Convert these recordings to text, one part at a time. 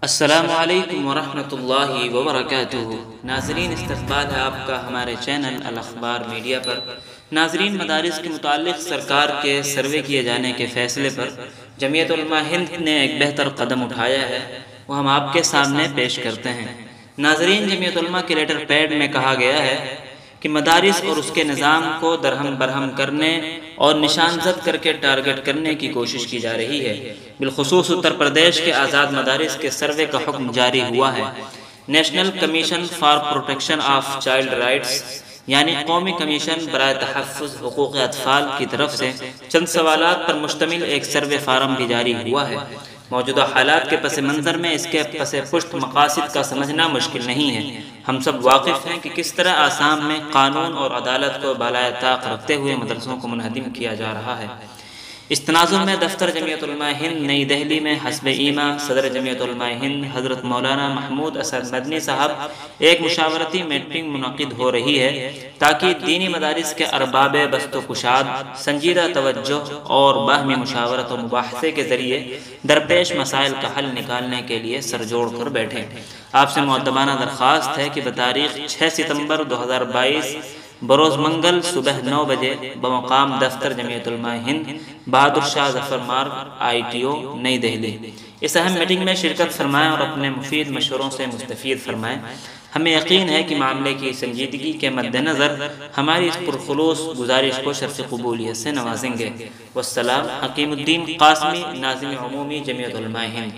السلام علیکم ورحمۃ اللہ وبرکاتہ۔ ناظرین، استقبال ہے آپ کا ہمارے چینل الاخبار میڈیا پر۔ ناظرین، مدارس کے متعلق سرکار کے سروے کیے جانے کے فیصلے پر جمعیت علماء ہند نے ایک بہتر قدم اٹھایا ہے، وہ ہم آپ کے سامنے پیش کرتے ہیں۔ ناظرین، جمعیت علماء کے لیٹر پیڈ میں کہا گیا ہے کہ مدارس اور اس کے نظام کو درہم برہم کرنے اور نشان زد کر کے ٹارگٹ کرنے کی کوشش کی جا رہی ہے۔ بالخصوص اتر پردیش کے آزاد مدارس کے سروے کا حکم جاری ہوا ہے۔ National commission for protection of child rights یعنی قومی کمیشن برائے تحفظ حقوق اطفال کی طرف سے چند سوالات پر مشتمل ایک سروے فارم بھی جاری ہوا ہے۔ موجودہ حالات کے پس منظر میں اس کے پس پشت مقاصد کا سمجھنا مشکل نہیں ہے۔ ہم سب واقف ہیں کہ کس طرح آسام میں قانون اور عدالت کو بالائے طاق رکھتے ہوئے مدرسوں کو منہدم کیا جا رہا ہے۔ اس تناظر میں دفتر جمعیت علماء ہند نئی دہلی میں حسب ایما صدر جمعیت علماء ہند حضرت مولانا محمود اسد مدنی صاحب ایک مشاورتی میٹنگ منعقد ہو رہی ہے تاکہ دینی مدارس کے ارباب بست و کشاد سنجیدہ توجہ اور باہمی مشاورت و مباحثے کے ذریعے درپیش مسائل کا حل نکالنے کے لیے سر جوڑ کر بیٹھیں۔ آپ سے مؤدبانہ درخواست ہے کہ بتاریخ 6 ستمبر 2022 بروز منگل صبح 9 بجے بمقام دفتر جمعیت علماء ہند بہادر شاہ ظفر مارگ ITO نئی دہلی اس اہم میٹنگ میں شرکت فرمائیں اور اپنے مفید مشوروں سے مستفید فرمائیں۔ ہمیں یقین ہے کہ معاملے کی سنجیدگی کے مد نظر ہماری اس پرخلوص گزارش کو شرف قبولیت سے نوازیں گے۔ والسلام۔ حکیم الدین قاسمی، ناظم عمومی جمعیت علماء ہند۔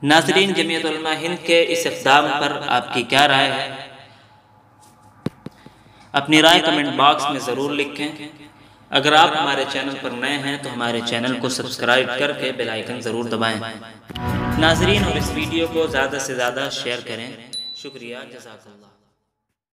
ناظرین، جمعیت علماء ہند کے اس اقدام پر آپ کی کیا رائے ہے؟ اپنی رائے کمنٹ باکس میں ضرور لکھیں۔ اگر آپ ہمارے چینل پر نئے ہیں تو ہمارے چینل کو سبسکرائب کر کے بیل آئیکن ضرور دبائیں۔ ناظرین، اور اس ویڈیو کو زیادہ سے زیادہ شیئر کریں۔ شکریہ، جزاک اللہ۔